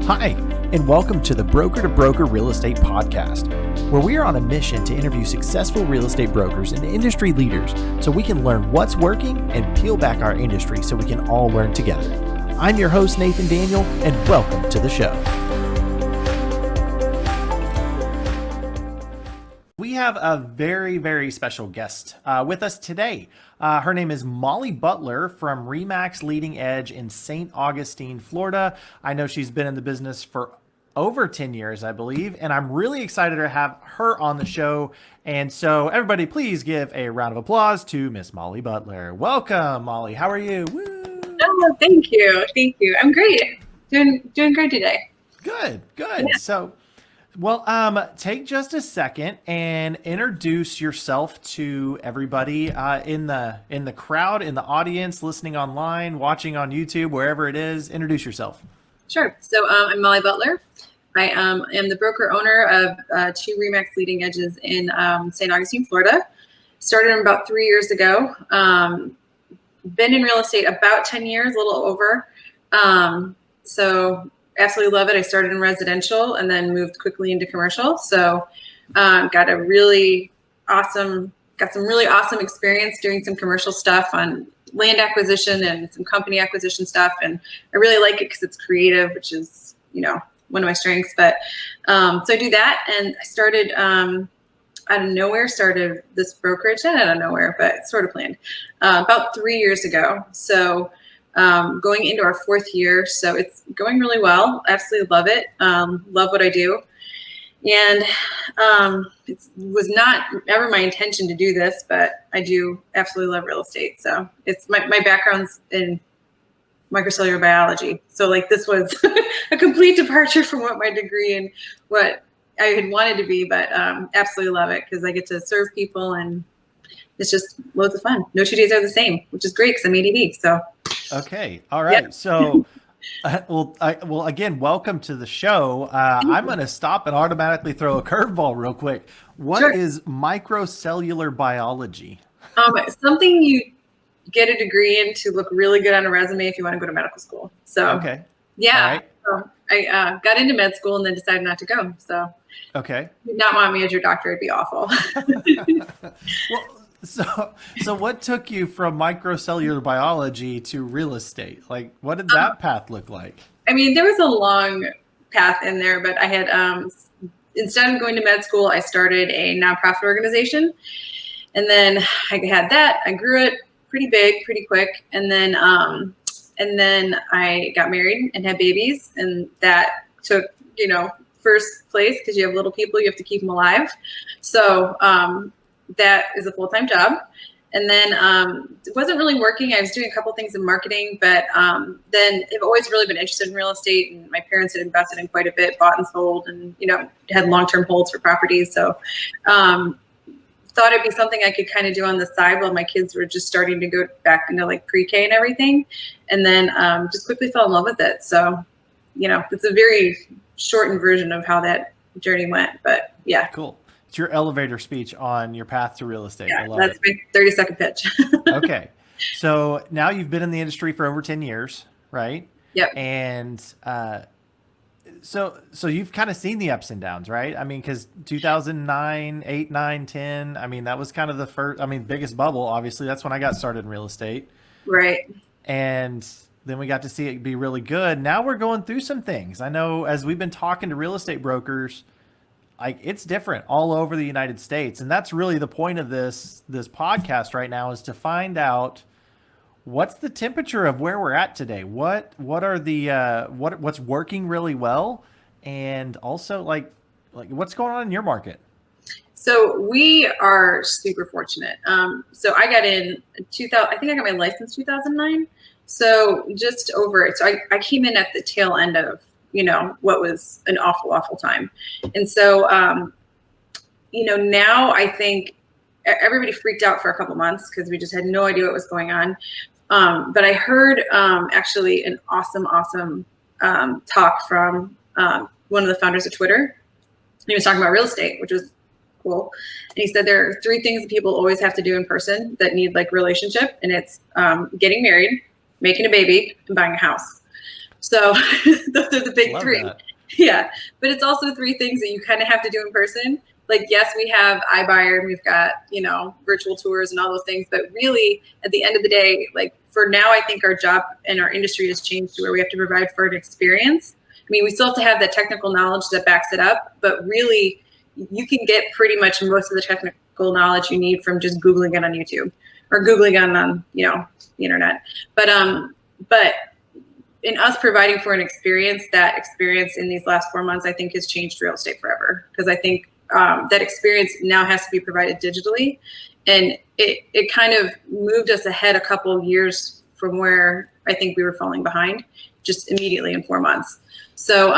Hi, and welcome to the Broker to Broker Real Estate Podcast, where we are on a mission to interview successful real estate brokers and industry leaders so we can learn what's working and peel back our industry so we can all learn together. I'm your host, Nathan Daniel, and welcome to the show. We have a very, very special guest with us today. Her name is Molly Butler from RE/MAX Leading Edge in St. Augustine, Florida. I know she's been in the business for over 10 years, I believe, and I'm really excited to have her on the show. And so everybody, please give a round of applause to Miss Molly Butler. Welcome, Molly. How are you? Woo! Oh, thank you. Thank you. I'm great. Doing great today. Good. Yeah. So, take just a second and introduce yourself to everybody in the crowd, in the audience, listening online, watching on YouTube, wherever it is. Introduce yourself. Sure. So I'm Molly Butler. I am the broker owner of two RE/MAX Leading Edges in St. Augustine, Florida. Started about 3 years ago. Been in real estate about 10 years, a little over. So absolutely love it. I started in residential and then moved quickly into commercial. So got some really awesome experience doing some commercial stuff on land acquisition and some company acquisition stuff. And I really like it because it's creative, which is, one of my strengths. But so I do that. And I started out of nowhere, started this brokerage, not out of nowhere, but sort of planned about 3 years ago. So going into our fourth year. So it's going really well. Absolutely love it. Love what I do. And it was not ever my intention to do this, but I do absolutely love real estate. So it's my background's in microcellular biology. So this was a complete departure from what my degree and what I had wanted to be, but absolutely love it because I get to serve people and it's just loads of fun. No 2 days are the same, which is great because I'm ADD. So. Okay. All right. Yep. So, again, welcome to the show. I'm going to stop and automatically throw a curveball real quick. What is microcellular biology? Something you get a degree in to look really good on a resume if you want to go to medical school. So, okay. Yeah. Right. So I got into med school and then decided not to go. So, okay. You did not want me as your doctor. It'd be awful. Well, so what took you from microcellular biology to real estate? What did that path look like? I mean, there was a long path in there, but I had, instead of going to med school, I started a nonprofit organization. And then I had that. I grew it pretty big, pretty quick. And then I got married and had babies. And that took, first place because you have little people, you have to keep them alive. So, that is a full-time job. And then it wasn't really working. I was doing a couple things in marketing, but then I've always really been interested in real estate. And my parents had invested in quite a bit, bought and sold, and, had long-term holds for properties. So thought it'd be something I could kind of do on the side while my kids were just starting to go back into pre-K and everything. And then just quickly fell in love with it. So, it's a very shortened version of how that journey went, but yeah. Cool. It's your elevator speech on your path to real estate. Yeah, I love that's it. my 30-second pitch. Okay. So now you've been in the industry for over 10 years, right? Yep. And so you've kind of seen the ups and downs, right? I mean, because 2009, 8, 9, 10, I mean, that was kind of the first, biggest bubble, obviously. That's when I got started in real estate. Right. And then we got to see it be really good. Now we're going through some things. I know as we've been talking to real estate brokers, it's different all over the United States. And that's really the point of this podcast right now, is to find out what's the temperature of where we're at today. What are the what's working really well, and also what's going on in your market? So we are super fortunate. So I got in 2000. I think I got my license 2009. So just over it. So I came in at the tail end of what was an awful time. And so, now I think everybody freaked out for a couple months because we just had no idea what was going on. But I heard actually an awesome talk from one of the founders of Twitter. He was talking about real estate, which was cool. And he said there are 3 things that people always have to do in person that need relationship. And it's getting married, making a baby, and buying a house. So those are the big Love three. that. Yeah. But it's also three things that you kind of have to do in person. Like, yes, we have iBuyer and we've got, virtual tours and all those things. But really, at the end of the day, like for now, I think our job and our industry has changed to where we have to provide for an experience. I mean, we still have to have the technical knowledge that backs it up, but really, you can get pretty much most of the technical knowledge you need from just Googling it on YouTube or Googling it on the internet. But in us providing for an experience, that experience in these last 4 months, I think has changed real estate forever. Because I think that experience now has to be provided digitally. And it kind of moved us ahead a couple of years from where I think we were falling behind just immediately in 4 months. So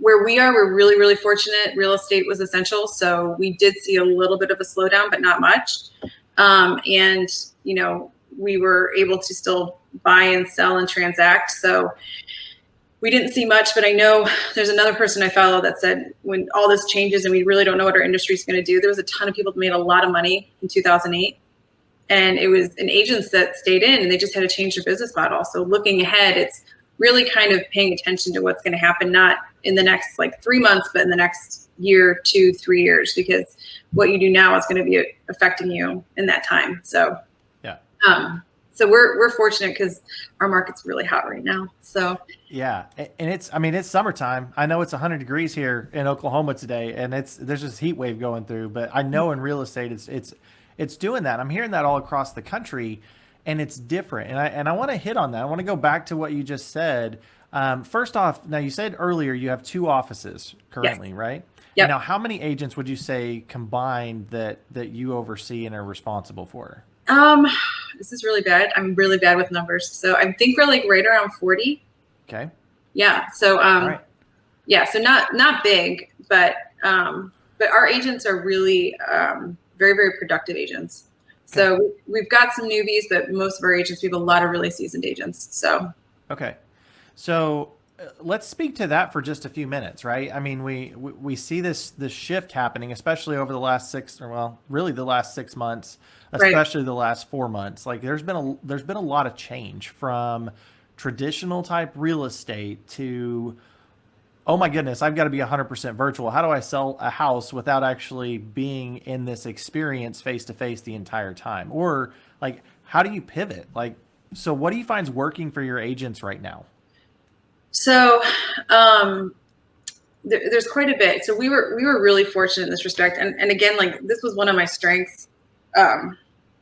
where we are, we're really, really fortunate. Real estate was essential. So we did see a little bit of a slowdown, but not much. And, we were able to still buy and sell and transact. So we didn't see much, but I know there's another person I follow that said when all this changes and we really don't know what our industry is going to do, there was a ton of people that made a lot of money in 2008. And it was an agents that stayed in and they just had to change their business model. So looking ahead, it's really kind of paying attention to what's going to happen, not in the next 3 months, but in the next year, 2, 3 years, because what you do now is going to be affecting you in that time. So, yeah. So we're fortunate because our market's really hot right now. So yeah, and it's summertime. I know it's 100 degrees here in Oklahoma today, and there's this heat wave going through. But I know in real estate, it's doing that. I'm hearing that all across the country, and it's different. And I want to hit on that. I want to go back to what you just said. First off, now you said earlier you have 2 offices currently, yes. Right? Yep. Now, how many agents would you say combined that you oversee and are responsible for? This is really bad. I'm really bad with numbers. So I think we're right around 40. Okay. Yeah. So, right. Yeah. So not big, but our agents are really, very, very productive agents. Okay. So we've got some newbies, but most of our agents, we have a lot of really seasoned agents. So. Okay. So let's speak to that for just a few minutes, right? I mean, we see this shift happening, especially over the last the last 6 months, especially right. The last 4 months. Like there's been a lot of change from traditional type real estate to, oh my goodness, I've got to be 100% virtual. How do I sell a house without actually being in this experience face to face the entire time? Or how do you pivot? So what do you find is working for your agents right now? So there's quite a bit. So we were really fortunate in this respect. And again, this was one of my strengths,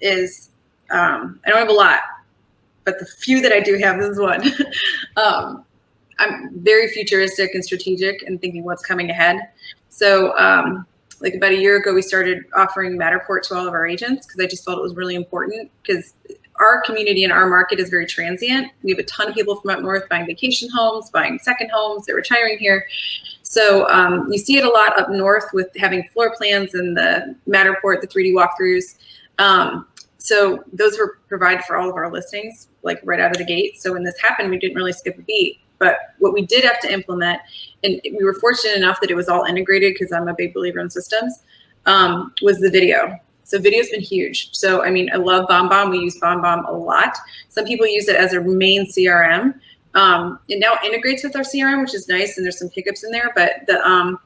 is I don't have a lot, but the few that I do have, this is one. I'm very futuristic and strategic and thinking what's coming ahead. So about a year ago, we started offering Matterport to all of our agents because I just felt it was really important because our community and our market is very transient. We have a ton of people from up north buying vacation homes, buying second homes, they're retiring here. So you see it a lot up north with having floor plans and the Matterport, the 3D walkthroughs. So those were provided for all of our listings, right out of the gate. So when this happened, we didn't really skip a beat. But what we did have to implement, and we were fortunate enough that it was all integrated because I'm a big believer in systems, was the video. So video's been huge. So, I mean, I love BombBomb. We use BombBomb a lot. Some people use it as a main CRM. It now integrates with our CRM, which is nice, and there's some pickups in there. But the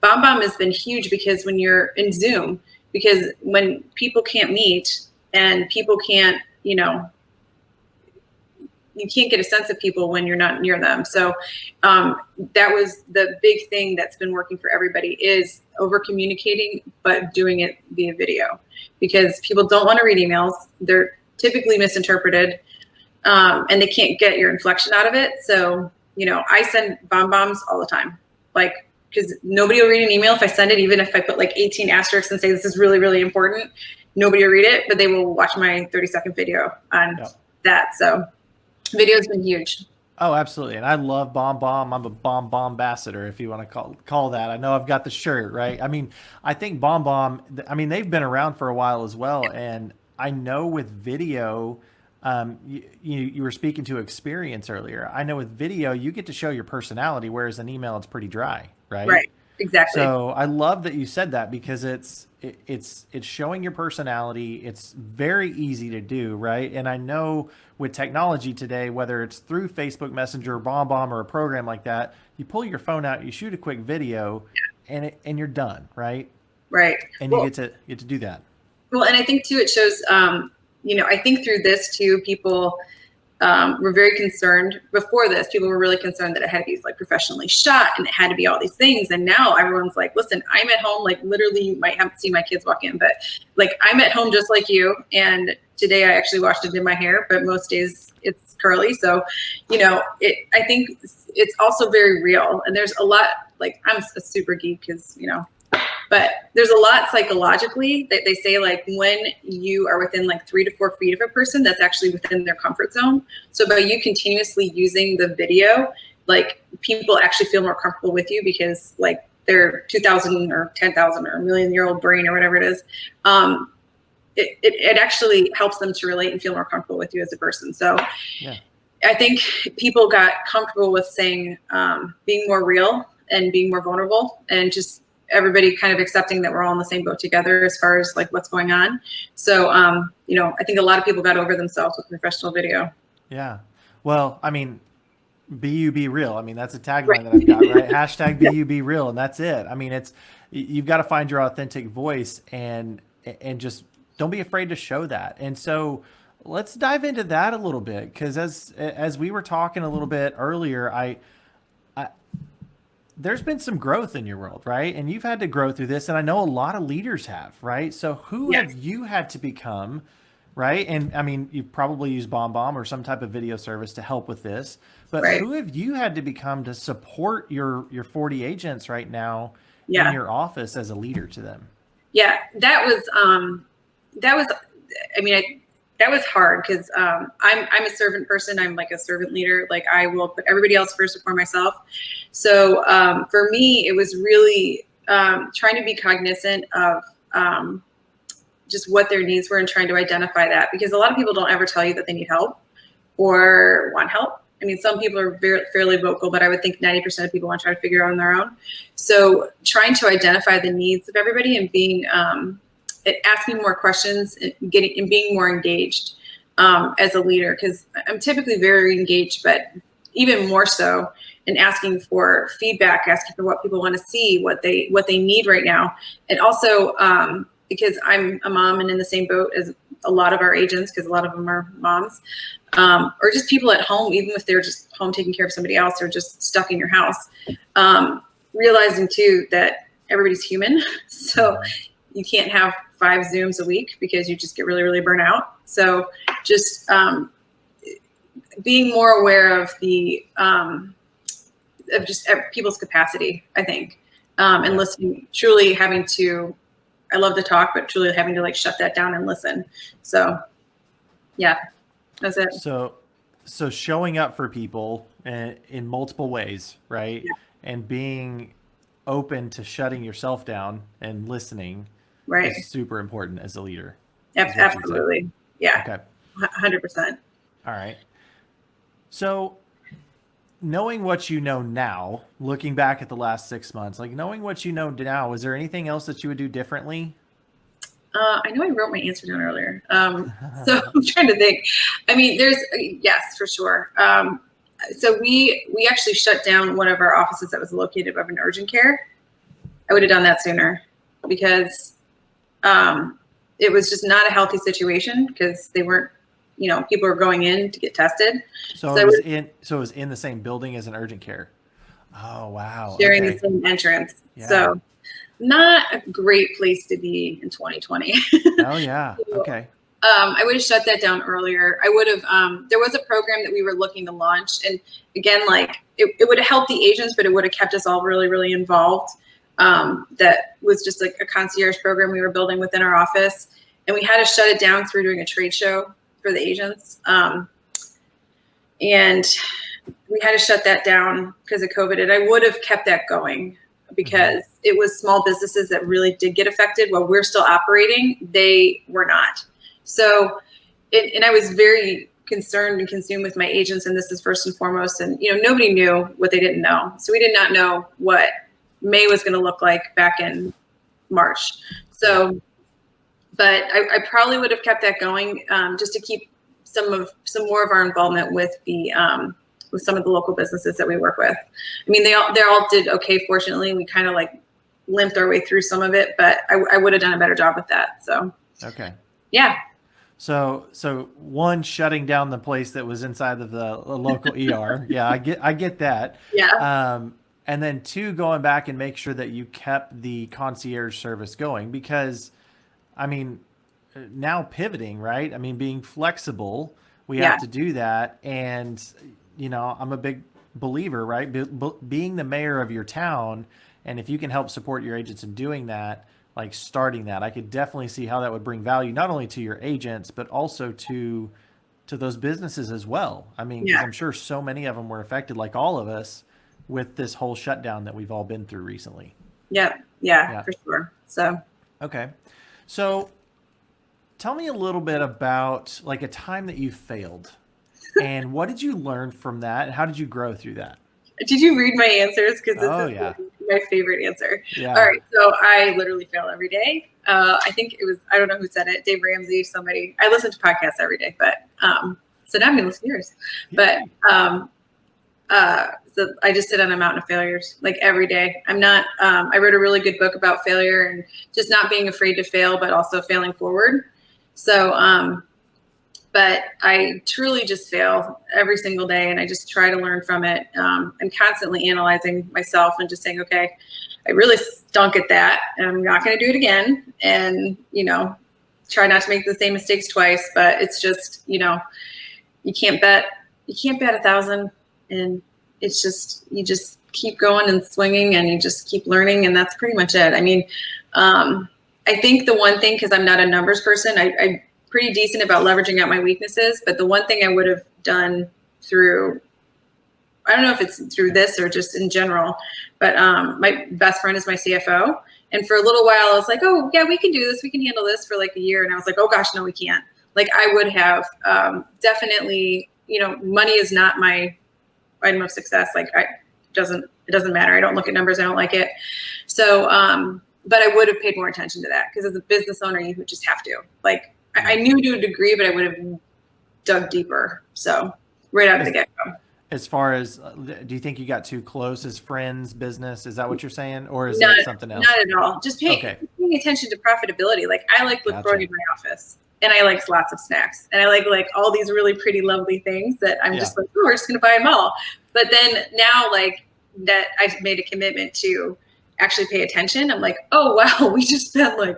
BombBomb has been huge because when you're in Zoom, because when people can't meet and people can't, you can't get a sense of people when you're not near them. So that was the big thing that's been working for everybody is over communicating, but doing it via video because people don't want to read emails. They're typically misinterpreted and they can't get your inflection out of it. So, I send BombBombs all the time, because nobody will read an email if I send it, even if I put 18 asterisks and say this is really, really important. Nobody will read it, but they will watch my 30-second video on that. So video's been huge. Oh, absolutely. And I love BombBomb. I'm a BombBomb ambassador, if you want to call that. I know I've got the shirt, right? I mean, I think BombBomb, they've been around for a while as well. And I know with video, you were speaking to experience earlier. I know with video, you get to show your personality, whereas an email, it's pretty dry, right? Right. Exactly. So I love that you said that, because it's showing your personality. It's very easy to do, right? And I know with technology today, whether it's through Facebook Messenger, BombBomb, or a program like that, you pull your phone out, you shoot a quick video, and you're done, right? Right. And you get to do that. Well, and I think too, it shows, I think through this too, people were very concerned. Before this, people were really concerned that it had to be like professionally shot and it had to be all these things. And now everyone's like, listen, I'm at home, like literally you might have to see my kids walk in, but like I'm at home just like you. And today I actually washed and did my hair, but most days it's curly. So, I think it's also very real. And there's a lot, like I'm a super geek because, but there's a lot psychologically that they say, like when you are within like 3 to 4 feet of a person, that's actually within their comfort zone. So by you continuously using the video, like people actually feel more comfortable with you because like their 2,000 or 10,000 or a million-year-old brain or whatever it is, it actually helps them to relate and feel more comfortable with you as a person. So yeah. I think people got comfortable with saying, being more real and being more vulnerable, and just everybody kind of accepting that we're all in the same boat together as far as like what's going on. So, I think a lot of people got over themselves with professional video. Yeah. Well, I mean, be real. I mean, that's a tagline that I've got, right? Hashtag be real. And that's it. I mean, you've got to find your authentic voice and just don't be afraid to show that. And so let's dive into that a little bit. Cause as we were talking a little bit earlier, there's been some growth in your world, right? And you've had to grow through this. And I know a lot of leaders have, right? So who have you had to become, right? And I mean, you've probably used BombBomb or some type of video service to help with this, but who have you had to become to support your 40 agents right now in your office as a leader to them? Yeah, that was hard because I'm a servant person. I'm like a servant leader. Like I will put everybody else first before myself. So for me, it was really trying to be cognizant of just what their needs were and trying to identify that, because a lot of people don't ever tell you that they need help or want help. I mean, some people are fairly vocal, but I would think 90% of people want to try to figure it out on their own. So trying to identify the needs of everybody and being asking more questions and being more engaged as a leader, because I'm typically very engaged, but even more so in asking for feedback, asking for what people want to see, what they need right now. And also because I'm a mom and in the same boat as a lot of our agents, because a lot of them are moms, or just people at home, even if they're just home taking care of somebody else or just stuck in your house, realizing too that everybody's human. So you can't have 5 Zooms a week because you just get really, really burnt out. So just being more aware of the of just people's capacity, I think, and listening, truly having to, I love to talk, but truly having to like shut that down and listen. So yeah, that's it. So showing up for people in multiple ways, right? Yeah. And being open to shutting yourself down and listening, right, is super important as a leader. Absolutely. Yeah. Okay. 100%. All right. So knowing what you know now, looking back at the last 6 months, like knowing what you know now, is there anything else that you would do differently? I know I wrote my answer down earlier. So I'm trying to think. I mean, yes, for sure. So we actually shut down one of our offices that was located above an urgent care. I would have done that sooner because it was just not a healthy situation because they weren't, people were going in to get tested. So it was in the same building as an urgent care. Oh, wow. Sharing the same entrance. Yeah. So not a great place to be in 2020. Oh, yeah. Okay. I would have shut that down earlier. I would have, there was a program that we were looking to launch. And again, like it would have helped the agents, but it would have kept us all really, really involved. That was just like a concierge program we were building within our office. And we had to shut it down through doing a trade show for the agents. And we had to shut that down because of COVID. And I would have kept that going because it was small businesses that really did get affected while we're still operating. They were not. So, and I was very concerned and consumed with my agents, and this is first and foremost. And nobody knew what they didn't know. So we did not know what May was going to look like back in March. So, but I probably would have kept that going just to keep some more of our involvement with some of the local businesses that we work with. I mean, they all did okay. Fortunately, we kind of like limped our way through some of it, but I would have done a better job with that. So, okay. Yeah. So one, shutting down the place that was inside of the local ER. Yeah, I get that. Yeah. And then two, going back and make sure that you kept the concierge service going, because I mean, now pivoting, right? I mean, being flexible, we have to do that. And, I'm a big believer, right? Being the mayor of your town. And if you can help support your agents in doing that, like starting that, I could definitely see how that would bring value, not only to your agents, but also to those businesses as well. I mean, because I'm sure so many of them were affected, like all of us, with this whole shutdown that we've all been through recently. Yeah, for sure. So, okay. So tell me a little bit about like a time that you failed and what did you learn from that? And how did you grow through that? Did you read my answers? Because this is my favorite answer. Yeah. All right. So I literally fail every day. I think it was, I don't know who said it, Dave Ramsey, somebody. I listen to podcasts every day, but so now I'm going to listen to yours. But so I just sit on a mountain of failures like every day. I'm not, I wrote a really good book about failure and just not being afraid to fail, but also failing forward. So, but I truly just fail every single day and I just try to learn from it. I'm constantly analyzing myself and just saying, okay, I really stunk at that and I'm not going to do it again. And, try not to make the same mistakes twice, but it's just, you can't bet 1,000 and it's just, you just keep going and swinging and you just keep learning. And that's pretty much it. I mean, I think the one thing, cause I'm not a numbers person, I'm pretty decent about leveraging out my weaknesses, but the one thing I would have done through, I don't know if it's through this or just in general, but my best friend is my CFO. And for a little while I was like, oh yeah, we can do this. We can handle this for like a year. And I was like, oh gosh, no, we can't. Like I would have definitely, money is not my item of success. Like it doesn't matter. I don't look at numbers. I don't like it. So, but I would have paid more attention to that because as a business owner, you would just have to. Like I knew to a degree, but I would have dug deeper. So right out of the get-go. As far as, do you think you got too close as friends, business? Is that what you're saying? Or is that something else? Not at all. Just paying attention to profitability. Like I like LaCroix in my office and I like lots of snacks and I like all these really pretty, lovely things that I'm just like, oh, we're just going to buy them all. But then now like that I've made a commitment to actually pay attention. I'm like, oh, wow, we just spent like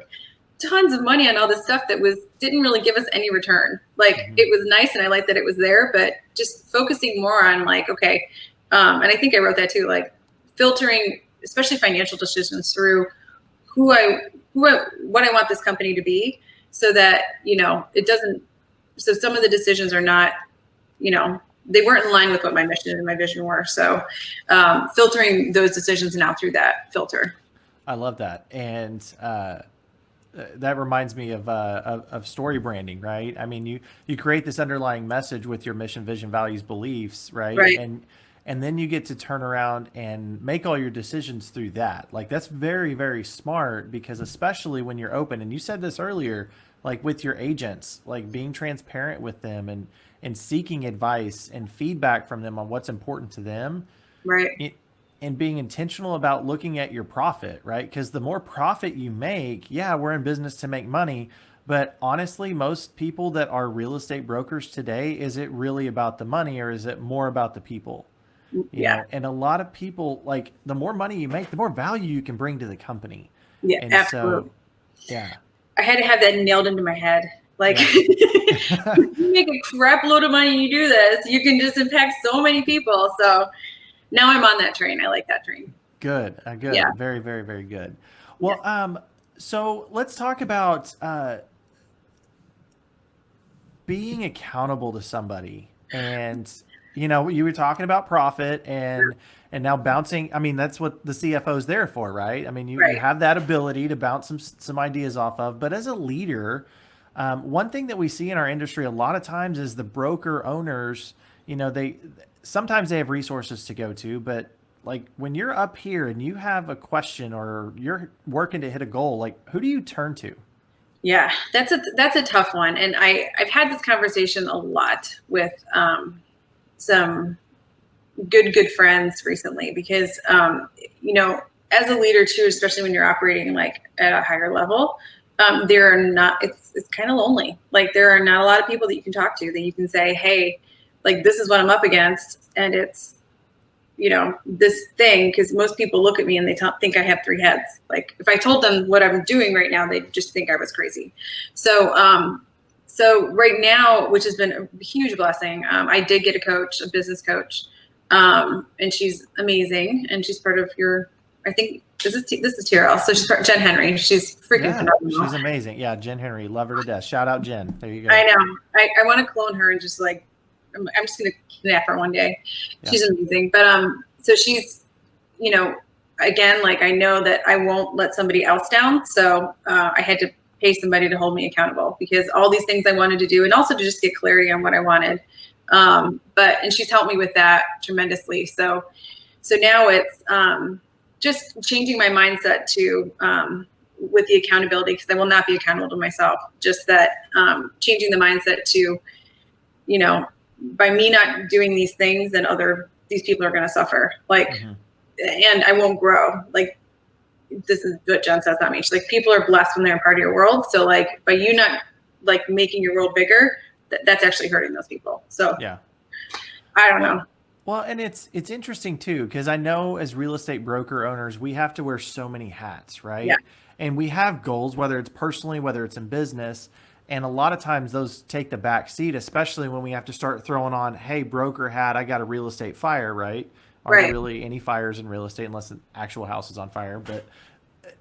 tons of money on all this stuff that didn't really give us any return. Like it was nice and I liked that it was there, but just focusing more on like, okay. And I think I wrote that too, like filtering, especially financial decisions through what I want this company to be so that, so some of the decisions are not, they weren't in line with what my mission and my vision were. So filtering those decisions now through that filter. I love that. And, that reminds me of story branding, right? I mean, you create this underlying message with your mission, vision, values, beliefs, right? And then you get to turn around and make all your decisions through that. Like that's very, very smart because especially when you're open, and you said this earlier, like with your agents, like being transparent with them and seeking advice and feedback from them on what's important to them. Right. And being intentional about looking at your profit, right? Because the more profit you make, we're in business to make money. But honestly, most people that are real estate brokers today, is it really about the money or is it more about the people? You know? And a lot of people, like the more money you make, the more value you can bring to the company. Yeah, and absolutely. So, I had to have that nailed into my head. Like you make a crap load of money and you do this, you can just impact so many people. So now I'm on that train. I like that train. Good. Good. Yeah. Very, very, very good. Well, so let's talk about being accountable to somebody. And, you were talking about profit and now bouncing. I mean, that's what the CFO is there for, right? I mean, you have that ability to bounce some ideas off of. But as a leader, one thing that we see in our industry a lot of times is the broker owners, sometimes they have resources to go to, but like when you're up here and you have a question or you're working to hit a goal, like who do you turn to? Yeah, that's a tough one. And I've had this conversation a lot with some good friends recently because you know, as a leader too, especially when you're operating like at a higher level, there are not it's kind of lonely. Like there are not a lot of people that you can talk to that you can say, hey, like this is what I'm up against, and it's, you know, this thing, because most people look at me and they think I have three heads. Like if I told them what I'm doing right now, they'd just think I was crazy. So so right now, which has been a huge blessing, I did get a coach, a business coach, and she's amazing, and she's part of your, I think this is TRL, so she's part, Jen Henry. She's freaking phenomenal. She's amazing. Yeah, Jen Henry, love her to death. Shout out Jen. There you go. I know. I want to clone her and just like I'm just gonna kidnap her one day. Yeah. She's amazing. But so she's, you know, again, like I know that I won't let somebody else down. So I had to pay somebody to hold me accountable because all these things I wanted to do, and also to just get clarity on what I wanted. And she's helped me with that tremendously. So now it's just changing my mindset to with the accountability, because I will not be accountable to myself. Just that changing the mindset to, you know, by me not doing these things, then these people are going to suffer. Like, and I won't grow. Like, this is what Jen says, not me. She's like, people are blessed when they're a part of your world. So like, by you not like making your world bigger, that's actually hurting those people. So yeah, I don't know. Well, and it's interesting too, because I know as real estate broker owners, we have to wear so many hats, right? Yeah. And we have goals, whether it's personally, whether it's in business. And a lot of times those take the back seat, especially when we have to start throwing on, hey, broker hat, I got a real estate fire, right? Aren't there really any fires in real estate unless the actual house is on fire? But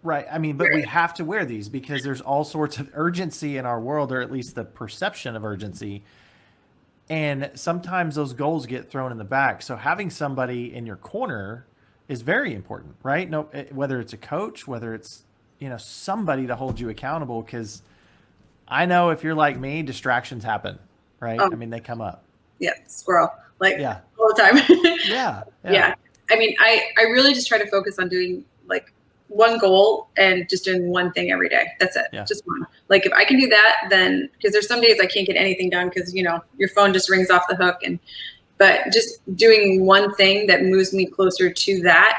right. I mean, but we have to wear these because there's all sorts of urgency in our world, or at least the perception of urgency. And sometimes those goals get thrown in the back. So having somebody in your corner is very important, right? No, whether it's a coach, whether it's, you know, somebody to hold you accountable, because I know if you're like me, distractions happen, right? I mean, they come up. Yeah, squirrel, like yeah, all the time. yeah. I mean, I really just try to focus on doing like one goal and just doing one thing every day. That's it. Yeah. Just one. Like if I can do that, then, because there's some days I can't get anything done because, you know, your phone just rings off the hook, but just doing one thing that moves me closer to that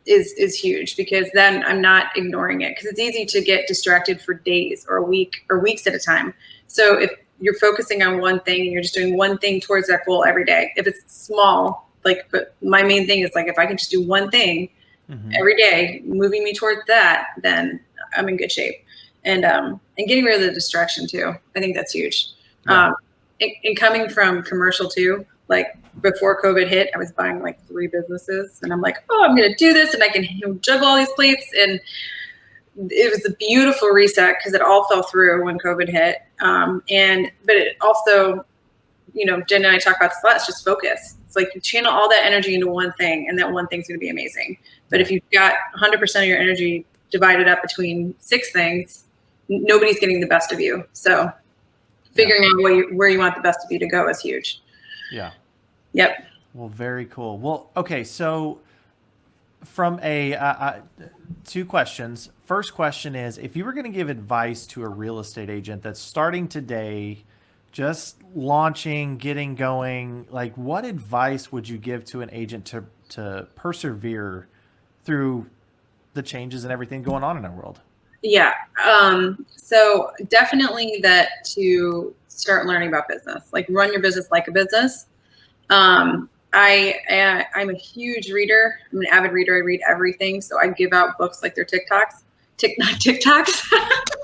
is huge, because then I'm not ignoring it, because it's easy to get distracted for days or a week or weeks at a time. So if you're focusing on one thing and you're just doing one thing towards that goal every day, if it's small, like, but my main thing is like, if I can just do one thing every day, moving me towards that, then I'm in good shape. And getting rid of the distraction too. I think that's huge. Yeah. And coming from commercial too, like before COVID hit, I was buying like 3 businesses, and I'm like, oh, I'm going to do this, and I can juggle all these plates. And it was a beautiful reset because it all fell through when COVID hit. But it also, you know, Jen and I talk about this a lot. It's just focus. It's like you channel all that energy into one thing, and that one thing's going to be amazing. But if you've got 100% of your energy divided up between 6 things, nobody's getting the best of you. So figuring out where you want the best of you to go is huge. Yeah. Yep. Well, very cool. Well, okay. So from 2 questions. First question is, if you were going to give advice to a real estate agent that's starting today, just launching, getting going, like what advice would you give to an agent to persevere through the changes and everything going on in our world? Yeah. So definitely that to start learning about business, like run your business like a business. I'm a huge reader. I'm an avid reader. I read everything. So I give out books like they're TikToks. Not TikToks.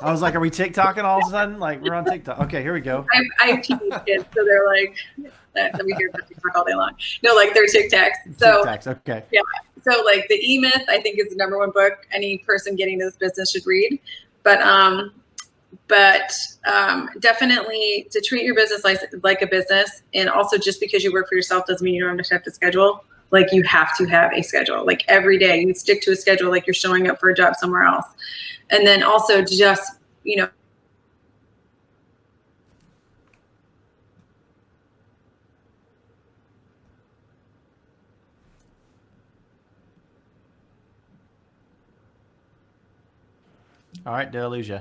I was like, are we TikToking all of a sudden? Like we're on TikTok. Okay, here we go. I have teenage kids, so they're like, let me hear about TikTok all day long. No, like they're TikToks. So TikToks, okay. Yeah. So like the E-Myth, I think, is the #1 book any person getting into this business should read. But definitely to treat your business like a business. And also, just because you work for yourself doesn't mean you don't have to schedule. Like you have to have a schedule. Like every day you stick to a schedule, like you're showing up for a job somewhere else. And then also just, you know, All right, did I lose you?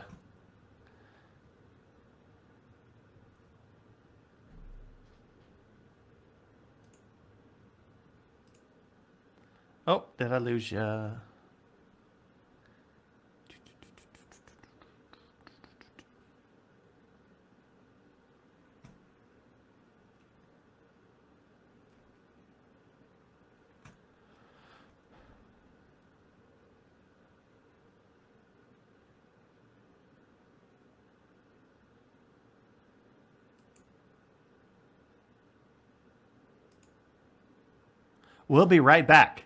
Oh, did I lose you? We'll be right back.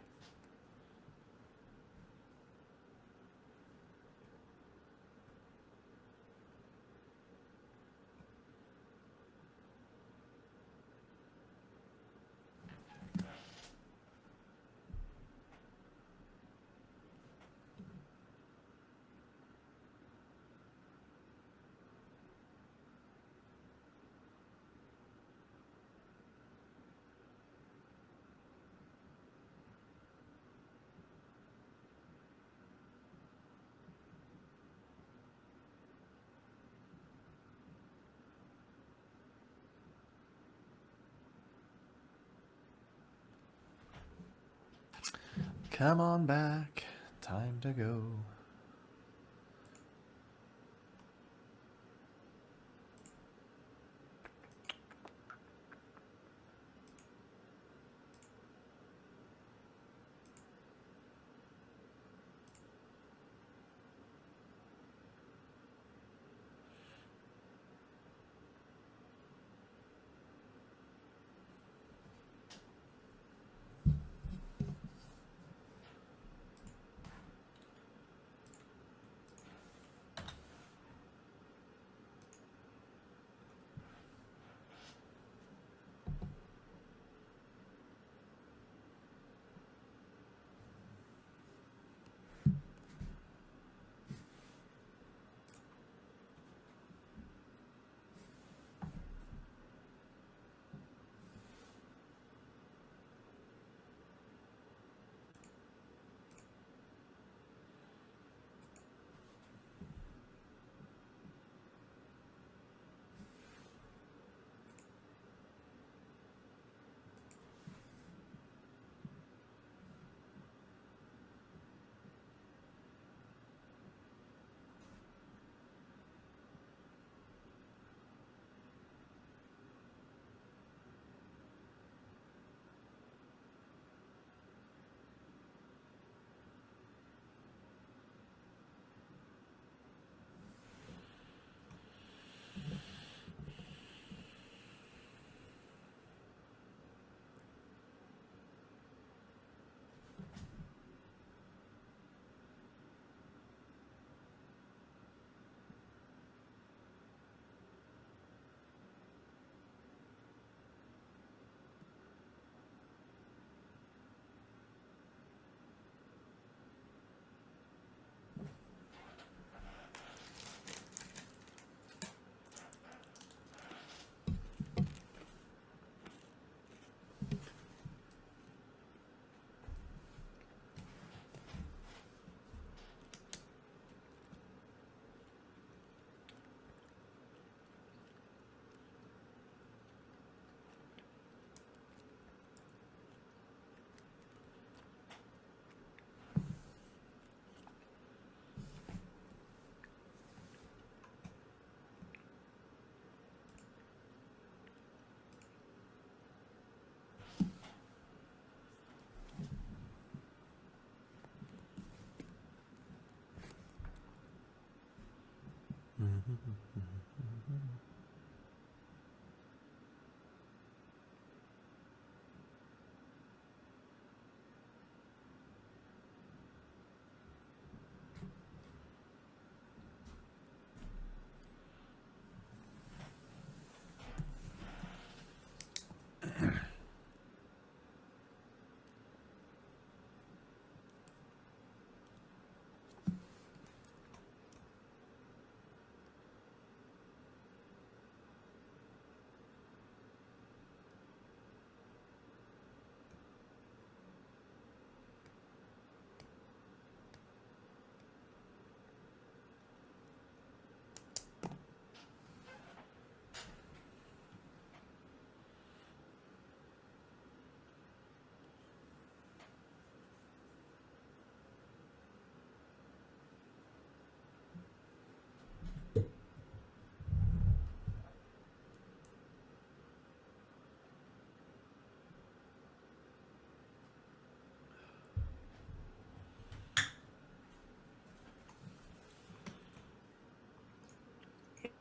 Come on back. Time to go.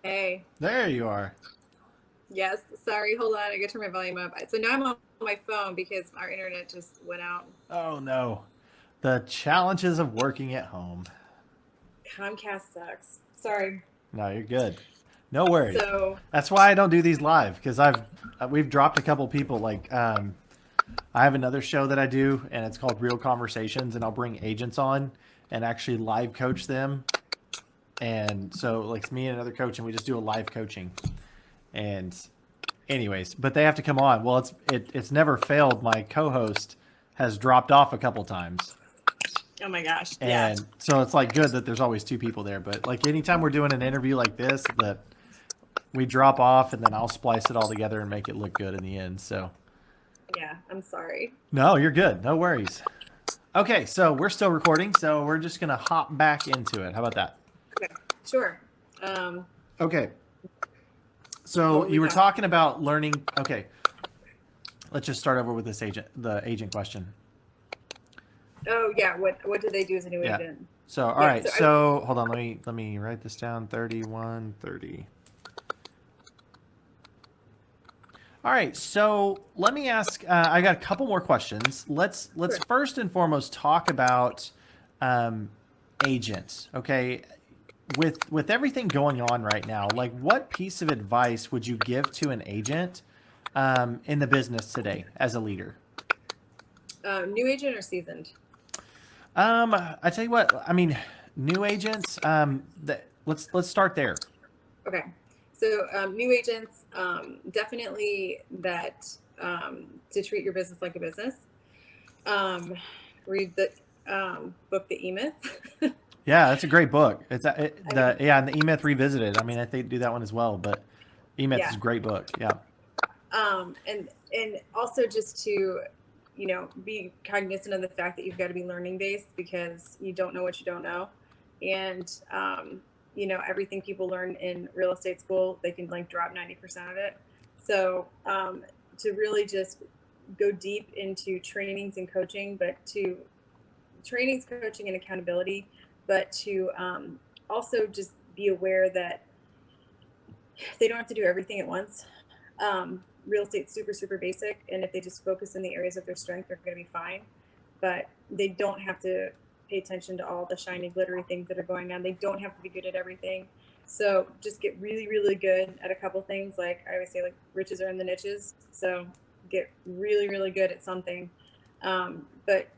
Hey, There you are. yes, sorry, hold on, I gotta turn my volume up. So now I'm on my phone because our internet just went out. Oh no. The challenges of working at home. Comcast sucks. Sorry. No, you're good. No worries. So, That's why I don't do these live because we've dropped a couple people. Like I have another show that I do, and it's called Real Conversations, and I'll bring agents on and actually live coach them. And so, like, it's me and another coach, and we just do a live coaching. And, anyways, but they have to come on. Well, it's never failed. My co-host has dropped off a couple times. oh my gosh, yeah. And so it's like good that there's always two people there. But like anytime we're doing an interview like this, that we drop off and then I'll splice it all together and make it look good in the end. So Yeah, I'm sorry. no, you're good. No worries. Okay, so we're still recording, so we're just gonna hop back into it. How about that? Okay, sure. Okay. So you were talking about learning. Okay, let's just start over with the agent question. Oh yeah, what do they do as a new agent? So all right. So hold on. Let me write this down. 31, 30. All right. So let me ask. I got a couple more questions. Let's Sure. first and foremost talk about agents. Okay. With everything going on right now, like what piece of advice would you give to an agent in the business today as a leader? New agent or seasoned? I tell you what. I mean, new agents. Let's start there. Okay. So new agents, definitely that to treat your business like a business. Read the book, The E-Myth. Yeah, that's a great book. It's and the E-Myth Revisited. I mean, I think do that one as well, but E-Myth is a great book. Yeah. And also just to, be cognizant of the fact that you've got to be learning based because you don't know what you don't know. And, everything people learn in real estate school, they can like drop 90% of it. So to really just go deep into trainings and coaching, but to trainings, coaching, and accountability, but to also just be aware that they don't have to do everything at once. Real estate's super, super basic. And if they just focus in the areas of their strength, they're going to be fine. But they don't have to pay attention to all the shiny, glittery things that are going on. They don't have to be good at everything. So just get really, really good at a couple things. Like I always say, like riches are in the niches. So get really, really good at something. But,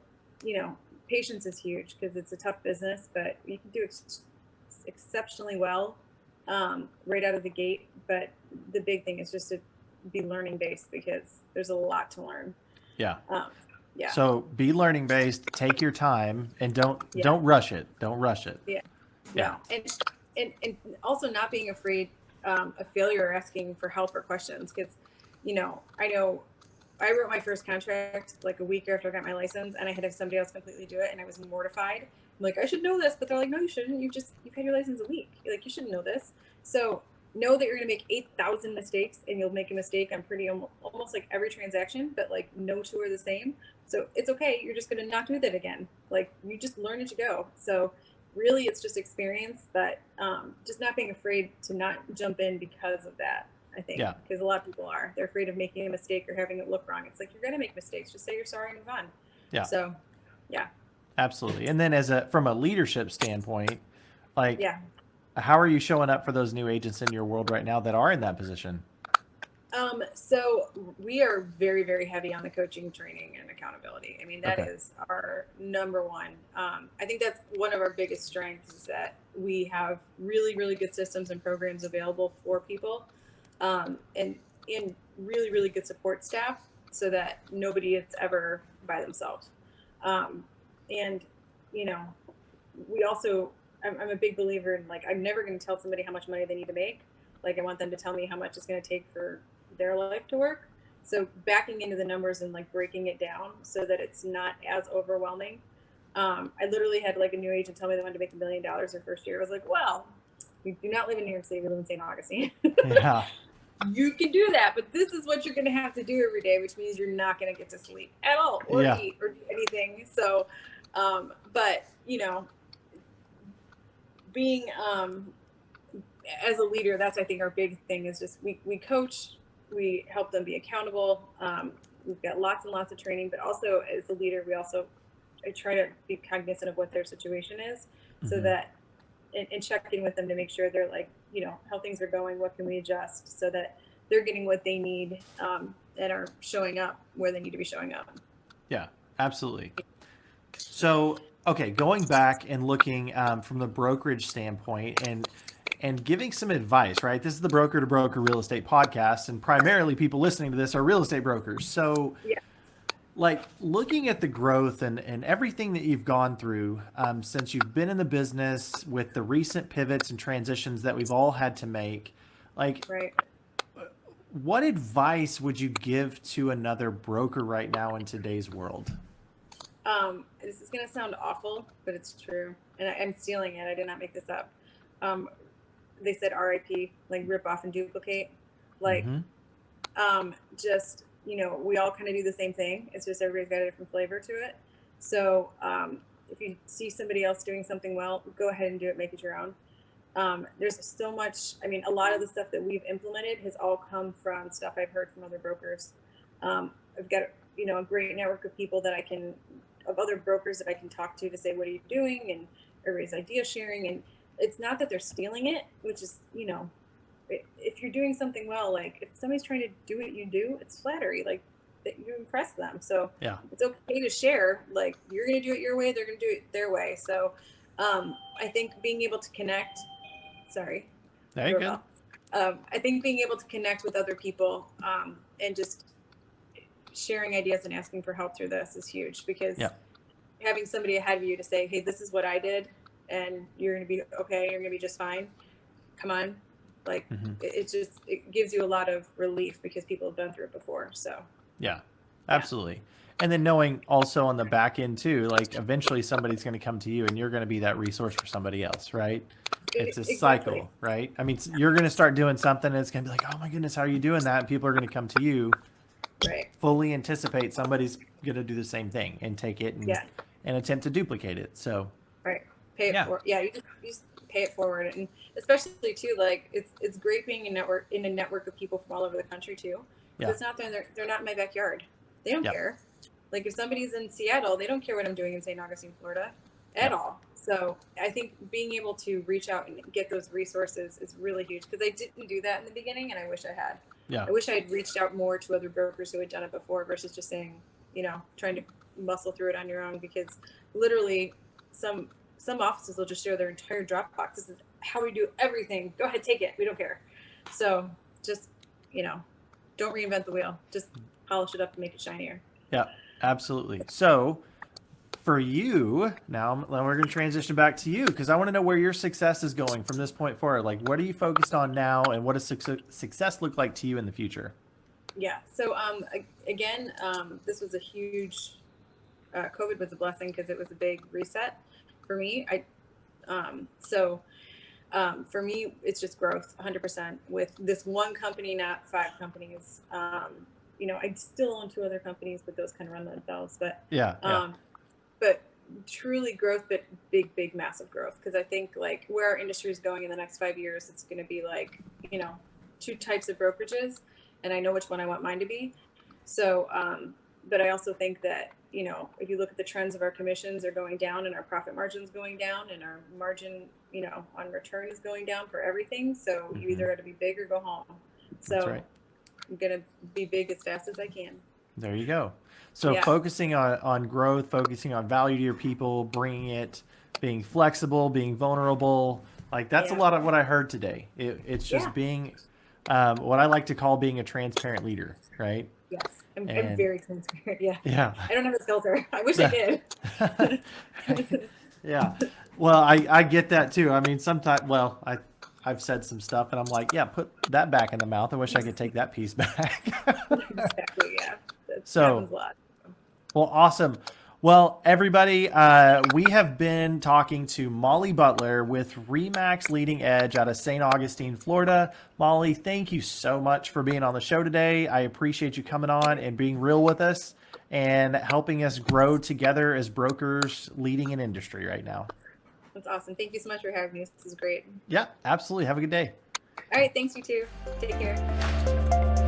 patience is huge because it's a tough business, but you can do exceptionally well right out of the gate. But the big thing is just to be learning based because there's a lot to learn. Yeah. Yeah. So be learning based. Take your time and don't rush it. Don't rush it. Yeah. Yeah. And also not being afraid of failure or asking for help or questions because, I know I wrote my first contract like a week after I got my license and I had to have somebody else completely do it and I was mortified. I'm like, I should know this, but they're like, no, you shouldn't. You've had your license a week. You're like, you shouldn't know this. So know that you're going to make 8,000 mistakes and you'll make a mistake on pretty almost like every transaction, but like no two are the same. So it's okay. You're just going to not do that again. Like you just learn as you go. So really it's just experience, but just not being afraid to not jump in because of that. I think because a lot of people they're afraid of making a mistake or having it look wrong. It's like, you're going to make mistakes. Just say you're sorry and move on. Yeah. So yeah. Absolutely. And then from a leadership standpoint, like, how are you showing up for those new agents in your world right now that are in that position? So we are very, very heavy on the coaching, training, and accountability. I mean, that is our number one. I think that's one of our biggest strengths is that we have really, really good systems and programs available for people, and really, really good support staff so that nobody is ever by themselves. And, we also, I'm a big believer in like, I'm never going to tell somebody how much money they need to make. Like I want them to tell me how much it's going to take for their life to work. So backing into the numbers and like breaking it down so that it's not as overwhelming. I literally had like a new agent tell me they wanted to make $1 million their first year. I was like, well, we do not live in New York City. We live in St. Augustine. Yeah. You can do that, but this is what you're going to have to do every day, which means you're not going to get to sleep at all or eat or do anything. So, but being as a leader, that's, I think, our big thing is just we coach, we help them be accountable. We've got lots and lots of training, but also as a leader, I try to be cognizant of what their situation is, so that and check in with them to make sure they're like, how things are going, what can we adjust, so that they're getting what they need, and are showing up where they need to be showing up. Yeah, absolutely. So, okay, going back and looking from the brokerage standpoint and giving some advice, right? This is the Broker to Broker Real Estate Podcast, and primarily people listening to this are real estate brokers. So, Yeah. like looking at the growth and everything that you've gone through since you've been in the business, with the recent pivots and transitions that we've all had to make, like, Right. what advice would you give to another broker right now in today's world? This is going to sound awful, but it's true. And I'm stealing it. I did not make this up. They said RIP, like rip off and duplicate. Like, just, we all kind of do the same thing. It's just everybody's got a different flavor to it. So if you see somebody else doing something well, go ahead and do it, make it your own. There's so much, a lot of the stuff that we've implemented has all come from stuff I've heard from other brokers. I've got, a great network of people of other brokers that I can talk to say, what are you doing? And everybody's idea sharing. And it's not that they're stealing it, which is, if you're doing something well, like if somebody's trying to do what you do, it's flattery, like that you impress them. So yeah, it's okay to share, like you're going to do it your way, they're going to do it their way. So I think being able to connect, sorry. There you go. I think being able to connect with other people and just sharing ideas and asking for help through this is huge, because having somebody ahead of you to say, hey, this is what I did and you're going to be okay, you're going to be just fine, come on, like it gives you a lot of relief, because people have been through it before. So yeah, absolutely. And then knowing also on the back end too, like eventually somebody's going to come to you and you're going to be that resource for somebody else, right? It's a cycle, right? You're going to start doing something and it's going to be like, oh my goodness, how are you doing that? And people are going to come to you, right, fully anticipate somebody's going to do the same thing and take it and attempt to duplicate it. So right, pay it forward. Yeah, you just pay it forward. And especially too, like it's great being in a network of people from all over the country too. It's not they're not in my backyard. They don't care. Like if somebody's in Seattle, they don't care what I'm doing in St. Augustine, Florida at all. So I think being able to reach out and get those resources is really huge, because I didn't do that in the beginning and I wish I had. I wish I had reached out more to other brokers who had done it before, versus just saying, trying to muscle through it on your own, because literally some offices will just share their entire Dropbox. This is how we do everything. Go ahead, take it. We don't care. So just, don't reinvent the wheel. Just polish it up and make it shinier. Yeah, absolutely. So for you, now we're going to transition back to you, because I want to know where your success is going from this point forward. Like, what are you focused on now, and what does success look like to you in the future? Yeah. So again, this was a huge, COVID was a blessing, because it was a big reset for me. For me, it's just growth 100% with this one company, not 5 companies. I still own 2 other companies, but those kind of run themselves. But but truly growth, but big, massive growth. Because I think like where our industry is going in the next 5 years, it's going to be like 2 types of brokerages, and I know which one I want mine to be. So, but I also think that if you look at the trends of our commissions are going down, and our profit margins going down, and our margin on return is going down for everything. So you either got to be big or go home. So that's right. I'm going to be big as fast as I can. There you go. So focusing on growth, focusing on value to your people, bringing it, being flexible, being vulnerable. Like that's a lot of what I heard today. It's just being what I like to call being a transparent leader, right? Yes. I'm very transparent. Yeah. I don't have a filter. I wish I did. Yeah. Well, I get that too. Sometimes, I've said some stuff and I'm like, put that back in the mouth. I wish I could take that piece back. Exactly. Yeah. That happens a lot. Well, awesome. Well, everybody, we have been talking to Molly Butler with Remax Leading Edge out of St. Augustine, Florida. Molly, thank you so much for being on the show today. I appreciate you coming on and being real with us and helping us grow together as brokers leading an industry right now. That's awesome. Thank you so much for having me. This is great. Yeah, absolutely. Have a good day. All right. Thanks, you too. Take care.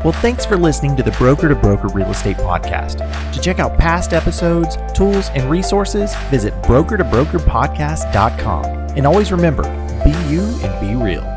Well, thanks for listening to the Broker to Broker Real Estate Podcast. To check out past episodes, tools, and resources, visit brokertobrokerpodcast.com. And always remember, be you and be real.